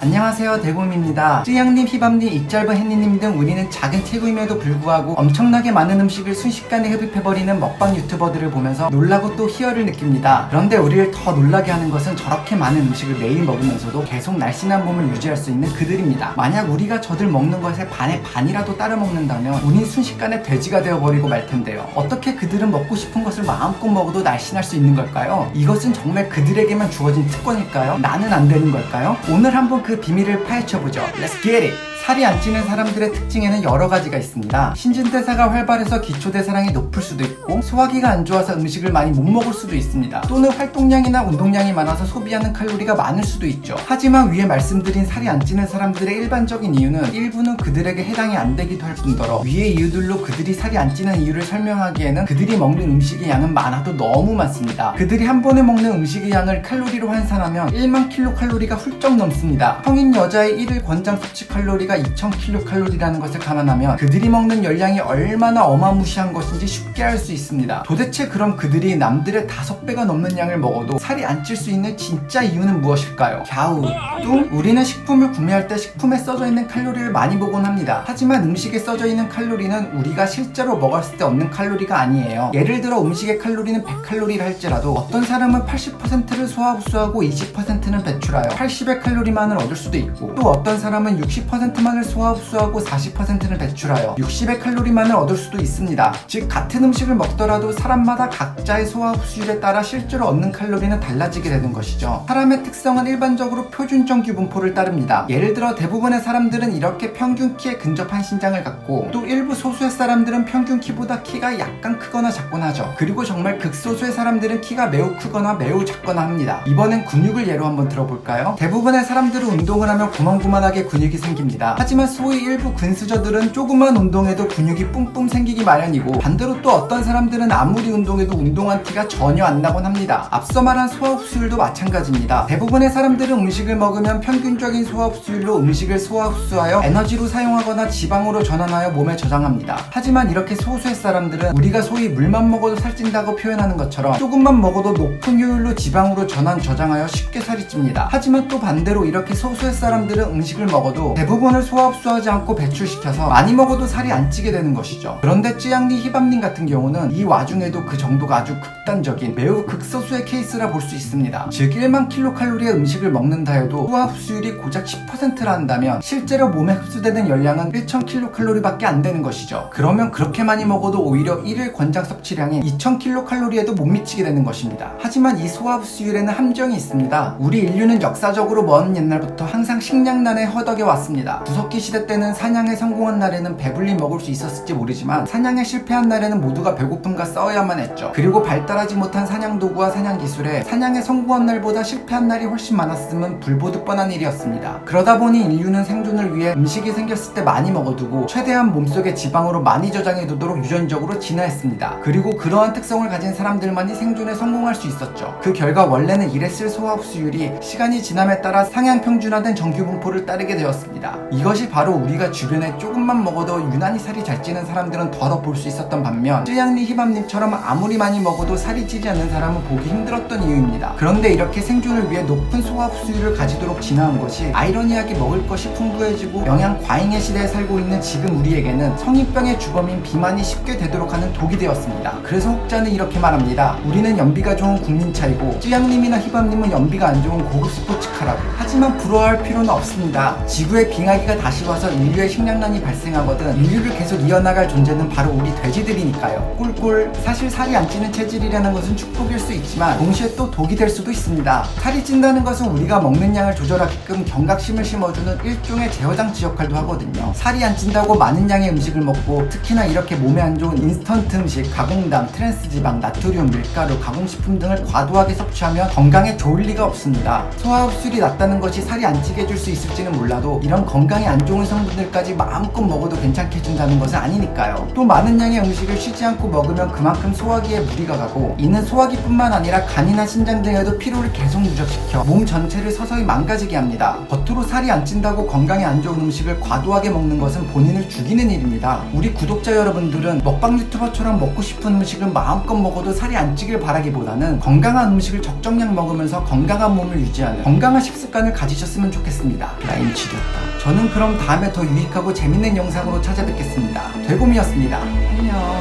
안녕하세요, 대곰입니다. 쯔양님, 희밤님, 입짧은 햇니님 등 우리는 작은 체구임에도 불구하고 엄청나게 많은 음식을 순식간에 흡입해버리는 먹방 유튜버들을 보면서 놀라고 또 희열을 느낍니다. 그런데 우리를 더 놀라게 하는 것은 저렇게 많은 음식을 매일 먹으면서도 계속 날씬한 몸을 유지할 수 있는 그들입니다. 만약 우리가 저들 먹는 것의 반의 반이라도 따라 먹는다면 우린 순식간에 돼지가 되어버리고 말 텐데요. 어떻게 그들은 먹고 싶은 것을 마음껏 먹어도 날씬할 수 있는 걸까요? 이것은 정말 그들에게만 주어진 특권일까요? 나는 안 되는 걸까요? 오늘 한번 그 비밀을 파헤쳐보죠. Let's get it! 살이 안 찌는 사람들의 특징에는 여러 가지가 있습니다. 신진대사가 활발해서 기초대사량이 높을 수도 있고, 소화기가 안 좋아서 음식을 많이 못 먹을 수도 있습니다. 또는 활동량이나 운동량이 많아서 소비하는 칼로리가 많을 수도 있죠. 하지만 위에 말씀드린 살이 안 찌는 사람들의 일반적인 이유는 일부는 그들에게 해당이 안 되기도 할 뿐더러 위의 이유들로 그들이 살이 안 찌는 이유를 설명하기에는 그들이 먹는 음식의 양은 많아도 너무 많습니다. 그들이 한 번에 먹는 음식의 양을 칼로리로 환산하면 1만 킬로칼로리가 훌쩍 넘습니다. 성인 여자의 1일 권장 섭취 칼로리가 2000킬로칼로리라는 것을 감안하면 그들이 먹는 열량이 얼마나 어마무시한 것인지 쉽게 알 수 있습니다. 도대체 그럼 그들이 남들의 5배가 넘는 양을 먹어도 살이 안 찔 수 있는 진짜 이유는 무엇일까요? 갸우. 뚱. 우리는 식품을 구매할 때 식품에 써져 있는 칼로리를 많이 보곤 합니다. 하지만 음식에 써져 있는 칼로리는 우리가 실제로 먹었을 때 얻는 칼로리가 아니에요. 예를 들어 음식의 칼로리는 100칼로리를 할지라도 어떤 사람은 80%를 소화 흡수하고 20%는 배출하여 80의 칼로리만을 얻을 수도 있고, 또 어떤 사람은 60%만을 소화 흡수하고 40%는 배출하여 60의 칼로리만을 얻을 수도 있습니다. 즉 같은 음식을 먹더라도 사람마다 각자의 소화 흡수율에 따라 실제로 얻는 칼로리는 달라지게 되는 것이죠. 사람의 특성은 일반적으로 표준점 규분포를 따릅니다. 예를 들어 대부분의 사람들은 이렇게 평균 키에 근접한 신장을 갖고, 또 일부 소수의 사람들은 평균 키보다 키가 약간 크거나 작거나 하죠. 그리고 정말 극소수의 사람들은 키가 매우 크거나 매우 작거나 합니다. 이번엔 근육을 예로 한번 들어볼까요? 대부분의 사람들은 운동을 하면 고만고만하게 근육이 생깁니다. 하지만 소위 일부 근수저들은 조그만 운동에도 근육이 뿜뿜 생기기 마련이고, 반대로 또 어떤 사람들은 아무리 운동해도 운동한 티가 전혀 안 나곤 합니다. 앞서 말한 소화 흡수율도 마찬가지입니다. 대부분의 사람들은 음식을 먹으면 평균적인 소화 흡수율로 음식을 소화 흡수하여 에너지로 사용하거나 지방으로 전환하여 몸에 저장합니다. 하지만 이렇게 소수의 사람들은 우리가 소위 물만 먹어도 살찐다고 표현하는 것처럼 조금만 먹어도 높은 효율로 지방으로 전환 저장하여 쉽게 살이 찝니다. 하지만 또 반대로 이렇게 소수의 사람들은 음식을 먹어도 대부분을 소화 흡수하지 않고 배출시켜서 많이 먹어도 살이 안 찌게 되는 것이죠. 그런데 쯔양님, 희밤님 같은 경우는 이 와중에도 그 정도가 아주 극단적인 매우 극소수의 케이스라 볼 수 있습니다. 즉 1만 킬로칼로리의 음식을 먹는다 해도 소화 흡수율이 고작 10%라 한다면 실제로 몸에 흡수되는 열량은 1000킬로칼로리밖에 안 되는 것이죠. 그러면 그렇게 많이 먹어도 오히려 1일 권장 섭취량이 2000킬로칼로리에도 못 미치게 되는 것입니다. 하지만 이 소화 흡수율에는 함정이 있습니다. 우리 인류는 역사적으로 먼 옛날부터 항상 식량난에 허덕여 왔습니다. 구석기 시대 때는 사냥에 성공한 날에는 배불리 먹을 수 있었을지 모르지만 사냥에 실패한 날에는 모두가 배고픔과 싸워야만 했죠. 그리고 발달하지 못한 사냥 도구와 사냥 기술에 사냥에 성공한 날보다 실패한 날이 훨씬 많았음은 불보듯 뻔한 일이었습니다. 그러다 보니 인류는 생존을 위해 음식이 생겼을 때 많이 먹어두고 최대한 몸속에 지방으로 많이 저장해두도록 유전적으로 진화했습니다. 그리고 그러한 특성을 가진 사람들만이 생존에 성공할 수 있었죠. 그 결과 원래는 이랬을 소화 흡수율이 시간이 지남에 따라 상향 평준화된 정규 분포를 따르게 되었습니다. 이것이 바로 우리가 주변에 조금만 먹어도 유난히 살이 잘 찌는 사람들은 더러 볼 수 있었던 반면 쯔양님, 희밤님처럼 아무리 많이 먹어도 살이 찌지 않는 사람은 보기 힘들었던 이유입니다. 그런데 이렇게 생존을 위해 높은 소화 흡수율을 가지도록 진화한 것이 아이러니하게 먹을 것이 풍부해지고 영양 과잉의 시대에 살고 있는 지금 우리에게는 성인병의 주범인 비만이 쉽게 되도록 하는 독이 되었습니다. 그래서 혹자는 이렇게 말합니다. 우리는 연비가 좋은 국민차이고 쯔양님이나 희밤님은 연비가 안 좋은 고급 스포츠카라고. 하지만 부러워할 필요는 없습니다. 지구에 빙하기가 다시 와서 인류의 식량난이 발생하거든 인류를 계속 이어나갈 존재는 바로 우리 돼지들이니까요. 꿀꿀. 사실 살이 안 찌는 체질이라는 것은 축복일 수 있지만 동시에 또 독이 될 수도 있습니다. 살이 찐다는 것은 우리가 먹는 양을 조절하게끔 경각심을 심어주는 일종의 제어장치 역할도 하거든요. 살이 안 찐다고 많은 양의 음식을 먹고, 특히나 이렇게 몸에 안 좋은 인스턴트 음식, 가공당, 트랜스지방, 나트륨, 밀가루, 가공식품 등을 과도하게 섭취하면 건강에 좋을 리가 없습니다. 소화 흡수율이 낮다는 것이 살이 안 찌게 해줄 수 있을지는 몰라도 이런 건강 건강에 안 좋은 성분들까지 마음껏 먹어도 괜찮게 해준다는 것은 아니니까요. 또 많은 양의 음식을 쉬지 않고 먹으면 그만큼 소화기에 무리가 가고, 이는 소화기뿐만 아니라 간이나 신장 등에도 피로를 계속 누적시켜 몸 전체를 서서히 망가지게 합니다. 겉으로 살이 안 찐다고 건강에 안 좋은 음식을 과도하게 먹는 것은 본인을 죽이는 일입니다. 우리 구독자 여러분들은 먹방 유튜버처럼 먹고 싶은 음식을 마음껏 먹어도 살이 안 찌길 바라기보다는 건강한 음식을 적정량 먹으면서 건강한 몸을 유지하는 건강한 식습관을 가지셨으면 좋겠습니다. 라임치료였다. 저는 그럼 다음에 더 유익하고 재밌는 영상으로 찾아뵙겠습니다. 되곰이었습니다. 안녕.